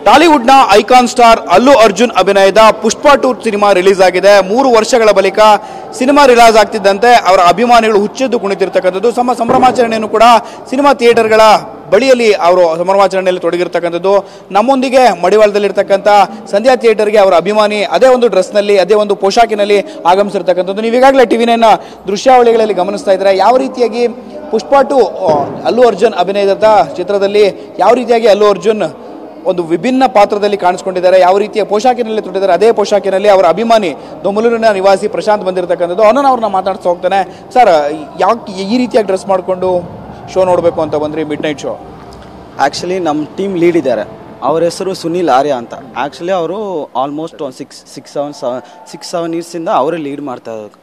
ಟಾಲಿವುಡ್ನ icon star Allu Arjun ಅಭಿನಯದ ಪುಷ್ಪ 2 cinema release ಆಗಿದೆ. 3 ವರ್ಷಗಳ ಬಳಿಕ ಸಿನಿಮಾ ರಿಲೀಸ್ ಆಗ್ತಿದ್ದಂತೆ ಅವರ ಅಭಿಮಾನಿಗಳು ಹುಚ್ಚೆದ್ದು ಕುಣಿತಿರ್ತಕ್ಕಂಥದ್ದು. ಸಂಭ್ರಮಾಚರಣೆಯನ್ನು ಕೂಡ ಸಿನಿಮಾ ಥಿಯೇಟರ್ಗಳ ಬಳಿಯಲ್ಲಿ ಅವರು ಸಂಭ್ರಮಾಚರಣೆಯಲ್ಲಿ ತೊಡಗಿರ್ತಕ್ಕಂಥದ್ದು. ನಮ್ಮೊಂದಿಗೆ ಮಡಿವಾಳದಲ್ಲಿರ್ತಕ್ಕಂಥ ಸಂಧ್ಯಾ ಥಿಯೇಟರ್ಗೆ ಅವರ ಅಭಿಮಾನಿ ಅದೇ ಒಂದು ಡ್ರೆಸ್ನಲ್ಲಿ ಅದೇ ಒಂದು ಪೋಷಾಕಿನಲ್ಲಿ ಆಗಮಿಸಿರ್ತಕ್ಕಂಥದ್ದು. ನೀವು ಈಗಾಗಲೇ ಟಿವಿ9 ದೃಶ್ಯಾವಳಿಗಳಲ್ಲಿ ಗಮನಿಸ್ತಾ ಇದ್ದಾರೆ. ಯಾವ ರೀತಿಯಾಗಿ ಪುಷ್ಪ 2 ಅಲ್ಲು ಅರ್ಜುನ್ ಅಭಿನಯದ ಚಿತ್ರದಲ್ಲಿ ಯಾವ ರೀತಿಯಾಗಿ ಅಲ್ಲು ಅರ್ಜುನ್ ಒಂದು ವಿಭಿನ್ನ ಪಾತ್ರದಲ್ಲಿ ಕಾಣಿಸ್ಕೊಂಡಿದ್ದಾರೆ, ಯಾವ ರೀತಿಯ ಪೋಷಾಕಿನಲ್ಲಿ ತೊಟ್ಟಿದ್ದಾರೆ, ಅದೇ ಪೋಷಾಕಿನಲ್ಲಿ ಅವರ ಅಭಿಮಾನಿ ದೊಮ್ಮಲೂರಿನ ನಿವಾಸಿ ಪ್ರಶಾಂತ್ ಬಂದಿರತಕ್ಕಂಥದ್ದು. ಅವ್ರನ್ನ ಮಾತಾಡ್ತಾ ಹೋಗ್ತಾನೆ. ಸರ್, ಯಾಕೆ ಈ ರೀತಿಯಾಗಿ ಡ್ರೆಸ್ ಮಾಡಿಕೊಂಡು ಶೋ ನೋಡಬೇಕು ಅಂತ ಬಂದ್ರಿ? Mid night show. ಆ್ಯಕ್ಚುಲಿ ನಮ್ಮ ಟೀಮ್ ಲೀಡ್ ಇದ್ದಾರೆ, ಅವ್ರ ಹೆಸರು ಸುನಿಲ್ ಆರ್ಯ ಅಂತ. ಆ್ಯಕ್ಚುಲಿ ಅವರು ಆಲ್ಮೋಸ್ಟ್ ಒಂದು ಸಿಕ್ಸ್ ಸೆವೆನ್ ಇಯರ್ಸಿಂದ ಅವರೇ ಲೀಡ್ ಮಾಡ್ತಾ ಇದ್ದಾರೆ.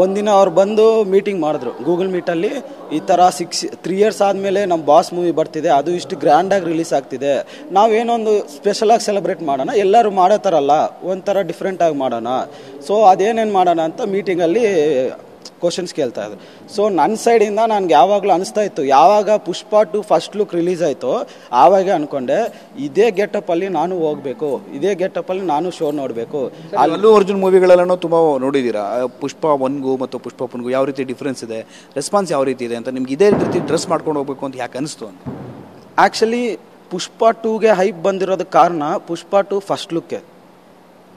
ಒಂದಿನ ಅವ್ರು ಬಂದು ಮೀಟಿಂಗ್ ಮಾಡಿದ್ರು ಗೂಗಲ್ ಮೀಟಲ್ಲಿ. ಈ ಥರ 3 ಇಯರ್ಸ್ ಆದಮೇಲೆ ನಮ್ಮ ಬಾಸ್ ಮೂವಿ ಬರ್ತಿದೆ, ಅದು ಇಷ್ಟು ಗ್ರ್ಯಾಂಡಾಗಿ ರಿಲೀಸ್ ಆಗ್ತಿದೆ, ನಾವೇನೊಂದು ಸ್ಪೆಷಲಾಗಿ ಸೆಲೆಬ್ರೇಟ್ ಮಾಡೋಣ, ಎಲ್ಲರೂ ಮಾಡೋ ಥರ ಅಲ್ಲ, ಒಂಥರ ಡಿಫ್ರೆಂಟಾಗಿ ಮಾಡೋಣ, ಸೊ ಅದೇನೇನು ಮಾಡೋಣ ಅಂತ ಮೀಟಿಂಗಲ್ಲಿ ಕ್ವಶನ್ಸ್ ಕೇಳ್ತಾ ಇದ್ರು. ಸೊ ನನ್ನ ಸೈಡಿಂದ ನನಗೆ ಯಾವಾಗಲೂ ಅನಿಸ್ತಾ ಇತ್ತು, ಯಾವಾಗ ಪುಷ್ಪ 2 ಫಸ್ಟ್ ಲುಕ್ ರಿಲೀಸ್ ಆಯಿತು ಆವಾಗ ಅಂದ್ಕೊಂಡೆ ಇದೇ ಗೆಟಪ್ಪಲ್ಲಿ ನಾನು ಹೋಗಬೇಕು, ಇದೇ ಗೆಟಪ್ಪಲ್ಲಿ ನಾನು ಶೋ ನೋಡಬೇಕು. ಅಲ್ಲು ಅರ್ಜುನ್ ಮೂವಿಗಳೆಲ್ಲನೂ ತುಂಬ ನೋಡಿದ್ದೀರಾ. ಪುಷ್ಪ 1ಗೂ ಮತ್ತು ಪುಷ್ಪ 2ಗೂ ಯಾವ ರೀತಿ ಡಿಫ್ರೆನ್ಸ್ ಇದೆ, ರೆಸ್ಪಾನ್ಸ್ ಯಾವ ರೀತಿ ಇದೆ ಅಂತ ನಿಮ್ಗೆ ಇದೇ ರೀತಿ ಡ್ರೆಸ್ ಮಾಡ್ಕೊಂಡು ಹೋಗ್ಬೇಕು ಅಂತ ಯಾಕೆ ಅನಿಸ್ತು ಅಂತ? ಆ್ಯಕ್ಚುಲಿ ಪುಷ್ಪ 2ಗೆ ಹೈಪ್ ಬಂದಿರೋದಕ್ಕೆ ಕಾರಣ ಪುಷ್ಪ 2 ಫಸ್ಟ್ ಲುಕ್ಕೆ.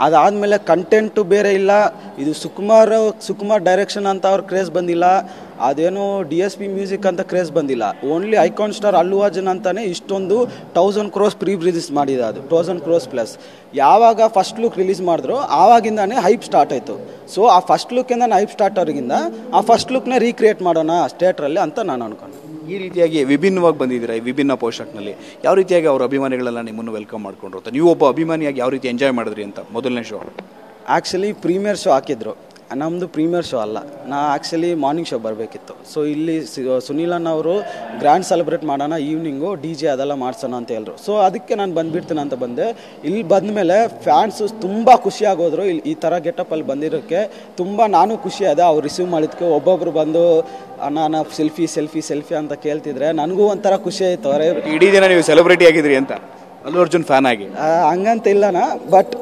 ಅದಾದಮೇಲೆ ಕಂಟೆಂಟು ಬೇರೆ ಇಲ್ಲ, ಇದು ಸುಕುಮಾರ್ ಡೈರೆಕ್ಷನ್ ಅಂತ ಅವ್ರ ಕ್ರೇಜ್ ಬಂದಿಲ್ಲ, ಅದೇನೋ DSP ಮ್ಯೂಸಿಕ್ ಅಂತ ಕ್ರೇಜ್ ಬಂದಿಲ್ಲ. Only icon star Allu Arjun ಅಂತಾನೆ ಇಷ್ಟೊಂದು 1000 crores ಪ್ರೀ ರಿಲೀಸ್ ಮಾಡಿದೆ, ಅದು 1000 crores ಪ್ಲಸ್. ಯಾವಾಗ ಫಸ್ಟ್ ಲುಕ್ ರಿಲೀಸ್ ಮಾಡಿದ್ರು ಆವಾಗಿಂದಾನೇ ಹೈಪ್ ಸ್ಟಾರ್ಟ್ ಆಯಿತು. ಸೊ ಆ ಫಸ್ಟ್ ಲುಕ್ಕಿಂದ ಹೈಪ್ ಸ್ಟಾರ್ಟ್ ಅವ್ರಿಗಿಂದ ಆ ಫಸ್ಟ್ ಲುಕ್ನೇ ರೀಕ್ರಿಯೇಟ್ ಮಾಡೋಣ ಥಿಯೇಟ್ರಲ್ಲಿ ಅಂತ ನಾನು ಅನ್ಕೊಂಡೆ. ಈ ರೀತಿಯಾಗಿ ವಿಭಿನ್ನವಾಗಿ ಬಂದಿದ್ದೀರಾ ಈ ವಿಭಿನ್ನ ಪೋಷಾಕ್ನಲ್ಲಿ. ಯಾವ ರೀತಿಯಾಗಿ ಅವ್ರ ಅಭಿಮಾನಿಗಳೆಲ್ಲ ನಿಮ್ಮನ್ನು ವೆಲ್ಕಮ್ ಮಾಡ್ಕೊಂಡ್ರು, ನೀವು ಒಬ್ಬ ಅಭಿಮಾನಿಯಾಗಿ ಯಾವ ರೀತಿ ಎಂಜಾಯ್ ಮಾಡಿದ್ರಿ ಅಂತ ಮೊದಲನೇ ಶೋ? ಆ್ಯಕ್ಚುಲಿ ಪ್ರೀಮಿಯರ್ ಶೋ ಹಾಕಿದ್ರು, ನಮ್ಮದು ಪ್ರೀಮಿಯರ್ ಶೋ ಅಲ್ಲ, ನಾ ಆ್ಯಕ್ಚುಲಿ ಮಾರ್ನಿಂಗ್ ಶೋ ಬರಬೇಕಿತ್ತು. ಸೊ ಇಲ್ಲಿ ಸುನೀಲನ್ ಅವರು ಗ್ರ್ಯಾಂಡ್ ಸೆಲೆಬ್ರೇಟ್ ಮಾಡೋಣ, ಈವ್ನಿಂಗು DJ ಅದೆಲ್ಲ ಮಾಡ್ಸೋಣ ಅಂತ ಹೇಳಿದ್ರು. ಸೊ ಅದಕ್ಕೆ ನಾನು ಬಂದುಬಿಡ್ತೀನಿ ಅಂತ ಬಂದೆ. ಇಲ್ಲಿ ಬಂದಮೇಲೆ ಫ್ಯಾನ್ಸು ತುಂಬ ಖುಷಿಯಾಗೋದ್ರು. ಇಲ್ಲಿ ಈ ಥರ ಗೆಟಪ್ಪಲ್ಲಿ ಬಂದಿರೋಕ್ಕೆ ತುಂಬ ನಾನು ಖುಷಿ ಅದ. ಅವ್ರು ರಿಸೀವ್ ಮಾಡಿದ್ಕೆ ಒಬ್ಬೊಬ್ರು ಬಂದು ಅಣ್ಣ ಸೆಲ್ಫಿ ಅಂತ ಕೇಳ್ತಿದ್ರೆ ನನಗೂ ಒಂಥರ ಖುಷಿ ಆಯಿತು. ಅವರೇ ಇಡೀ ದಿನ ನೀವು ಸೆಲೆಬ್ರಿಟಿ ಆಗಿದ್ರಿ ಅಂತ ಅಲ್ಲು ಅರ್ಜುನ್ ಫ್ಯಾನ್ ಆಗಿ? ಹಂಗಂತ ಇಲ್ಲನ, ಬಟ್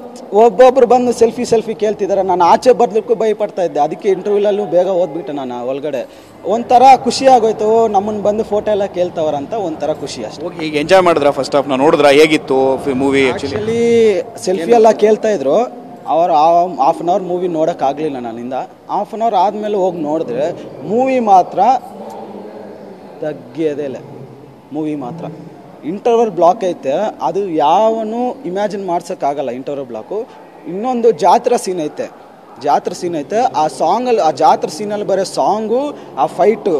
ಒಬ್ಬೊಬ್ರು ಬಂದು ಸೆಲ್ಫಿ ಕೇಳ್ತಿದ್ದಾರೆ. ನಾನು ಆಚೆ ಬರ್ಲಿಕ್ಕೂ ಭಯಪಡ್ತಾ ಇದ್ದೆ, ಅದಕ್ಕೆ ಇಂಟರ್ವ್ಯೂಲಲ್ಲೂ ಬೇಗ ಓದ್ಬಿಟ್ಟೆ ನಾನು ಒಳಗಡೆ. ಒಂಥರ ಖುಷಿ ಆಗೋಯ್ತು, ನಮ್ಮನ್ನು ಬಂದು ಫೋಟೋ ಎಲ್ಲ ಕೇಳ್ತವ್ರಂತ ಒಂಥರ ಖುಷಿ ಅಷ್ಟೇ. ಈಗ ಎಂಜಾಯ್ ಮಾಡಿದ್ರ? ಫಸ್ಟ್ ಹಾಫ್ ನೋಡಿದ್ರ, ಹೇಗಿತ್ತು ಮೂವಿ? ಆ್ಯಕ್ಚುಲಿ ಸೆಲ್ಫಿ ಎಲ್ಲ ಕೇಳ್ತಾ ಇದ್ರು. ಅವರು ಹಾಫ್ ಆನ್ ಅವರ್ ಮೂವಿ ನೋಡೋಕ್ಕಾಗಲಿಲ್ಲ ನನ್ನಿಂದ. ಹಾಫ್ ಆನ್ ಅವರ್ ಆದಮೇಲೆ ಹೋಗಿ ನೋಡಿದ್ರೆ ಮೂವಿ ಮಾತ್ರ ತಗ್ಗಿಯದೇ ಮೂವಿ ಮಾತ್ರ. ಇಂಟರ್ವಲ್ ಬ್ಲಾಕ್ ಐತೆ, ಅದು ಯಾವನು ಇಮ್ಯಾಜಿನ್ ಮಾಡ್ಸೋಕ್ಕಾಗಲ್ಲ ಇಂಟರ್ವಲ್ ಬ್ಲಾಕು. ಇನ್ನೊಂದು ಜಾತ್ರಾ ಸೀನ್ ಐತೆ, ಆ ಸಾಂಗಲ್ಲಿ, ಆ ಜಾತ್ರಾ ಸೀನಲ್ಲಿ ಬರೋ ಸಾಂಗು, ಆ ಫೈಟು,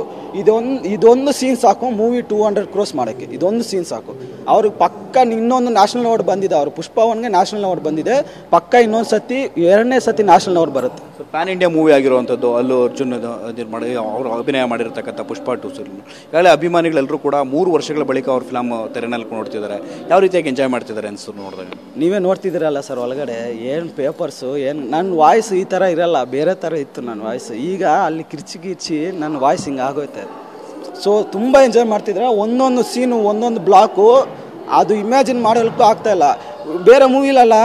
ಇದೊಂದು ಸೀನ್ ಸಾಕು ಮೂವಿ 200 crores ಮಾಡೋಕ್ಕೆ. ಇದೊಂದು ಸೀನ್ ಸಾಕು. ಅವ್ರಿಗೆ ಪಕ್ಕ ಇನ್ನೊಂದು ನ್ಯಾಷನಲ್ ಅವಾರ್ಡ್ ಬಂದಿದೆ, ಅವರು ಪುಷ್ಪ 1ಗೆ ನ್ಯಾಷನಲ್ ಅವಾರ್ಡ್ ಬಂದಿದೆ, ಪಕ್ಕ ಇನ್ನೊಂದು ಸತಿ 2ನೇ ಸತಿ ನ್ಯಾಷನಲ್ ಅವಾರ್ಡ್ ಬರುತ್ತೆ. ಪ್ಯಾನ್ ಇಂಡಿಯಾ ಮೂವಿ ಆಗಿರುವಂಥದ್ದು ಅಲ್ಲು ಅರ್ಜುನ್ ಅವರು ಅಭಿನಯ ಮಾಡಿರ್ತಕ್ಕಂಥ ಪುಷ್ಪ 2 ಸಿನಿಮಾ. ಈಗಾಗಲೇ ಅಭಿಮಾನಿಗಳೆಲ್ಲರೂ ಕೂಡ 3 ವರ್ಷಗಳ ಬಳಿಕ ಅವ್ರ ಫಿಲಮ್ ತೆರೆನಲ್ಲಿ ನೋಡ್ತಿದ್ದಾರೆ. ಯಾವ ರೀತಿಯಾಗಿ ಎಂಜಾಯ್ ಮಾಡ್ತಿದ್ದಾರೆ ಅನ್ಸು ನೋಡಿದಾಗ? ನೀವೇ ನೋಡ್ತಿದ್ದೀರಲ್ಲ ಸರ್ ಒಳಗಡೆ, ಏನು ಪೇಪರ್ಸು, ಏನು ನನ್ನ ವಾಯ್ಸ್ ಈ ಥರ ಇರಲ್ಲ, ಬೇರೆ ಥರ ಇತ್ತು ನನ್ನ ವಾಯ್ಸ್. ಈಗ ಅಲ್ಲಿ ಕಿರ್ಚಿ ನನ್ನ ವಾಯ್ಸ್ ಹಿಂಗೆ ಆಗೋಯ್ತೆ. ಸೊ ತುಂಬ ಎಂಜಾಯ್ ಮಾಡ್ತಿದ್ರೆ, ಒಂದೊಂದು ಸೀನು, ಒಂದೊಂದು ಬ್ಲಾಕು ಅದು ಇಮ್ಯಾಜಿನ್ ಮಾಡೋಕ್ಕೂ ಆಗ್ತಾಯಿಲ್ಲ. ಬೇರೆ ಮೂವಿಲೆಲ್ಲ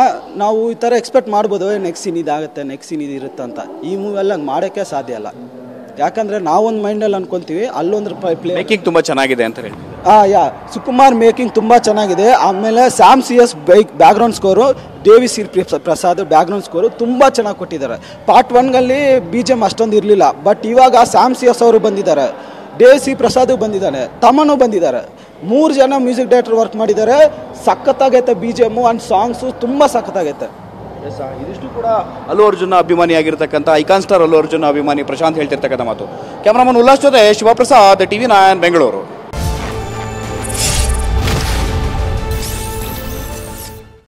ನಾವು ಈ ಥರ ಎಕ್ಸ್ಪೆಕ್ಟ್ ಮಾಡ್ಬೋದು, ನೆಕ್ಸ್ಟ್ ಸೀನ್ ಇದಾಗುತ್ತೆ, ನೆಕ್ಸ್ಟ್ ಸೀನ್ ಇದಿರುತ್ತೆ ಅಂತ. ಈ ಮೂವಿಯಲ್ಲಿ ಹಂಗೆ ಮಾಡೋಕ್ಕೆ ಸಾಧ್ಯ ಇಲ್ಲ, ಯಾಕಂದರೆ ನಾವೊಂದು ಮೈಂಡಲ್ಲಿ ಅನ್ಕೊತೀವಿ, ಅಲ್ಲೊಂದು ಮೇಕಿಂಗ್ ತುಂಬ ಚೆನ್ನಾಗಿದೆ ಅಂತ ಹೇಳಿ. ಸುಕುಮಾರ್ ಮೇಕಿಂಗ್ ತುಂಬ ಚೆನ್ನಾಗಿದೆ. ಆಮೇಲೆ ಸ್ಯಾಮ್ CS ಬ್ಯಾಕ್ಗ್ರೌಂಡ್ ಸ್ಕೋರು, ದೇವಿ ಸಿ ಪ್ರಸಾದ್ ಬ್ಯಾಕ್ಗ್ರೌಂಡ್ ಸ್ಕೋರು ತುಂಬ ಚೆನ್ನಾಗಿ ಕೊಟ್ಟಿದ್ದಾರೆ. ಪಾರ್ಟ್ 1ಗಲ್ಲಿ BGM ಅಷ್ಟೊಂದು ಇರಲಿಲ್ಲ, ಬಟ್ ಇವಾಗ ಸ್ಯಾಮ್ CS ಅವರು ಬಂದಿದ್ದಾರೆ, ದೇವಿ ಸಿ ಪ್ರಸಾದ್ ಬಂದಿದ್ದಾನೆ, ತಮನು ಬಂದಿದ್ದಾರೆ, 3 ಜನ ಮ್ಯೂಸಿಕ್ ಡೈರೆಕ್ಟರ್ ವರ್ಕ್ ಮಾಡಿದ್ದಾರೆ. ಸಖತ್ತಾಗೈತೆ BGM ಆ್ಯಂಡ್ ಸಾಂಗ್ಸು ತುಂಬ ಸಖತ್ತಾಗೈತೆ. ಇದಿಷ್ಟು ಕೂಡ ಅಲ್ಲು ಅರ್ಜುನ್ ಅಭಿಮಾನಿ ಆಗಿರ್ತಕ್ಕಂಥ ಐಕಾನ್ ಸ್ಟಾರ್ ಅಲ್ಲು ಅರ್ಜುನ್ ಅಭಿಮಾನಿ ಪ್ರಶಾಂತ್ ಹೇಳ್ತಿರ್ತಕ್ಕಂಥ ಮಾತು. ಕ್ಯಾಮರಾಮನ್ ಉಲ್ಲಾಸ್ ಜೊತೆ ಶಿವಪ್ರಸಾದ್, TV9 ಬೆಂಗಳೂರು.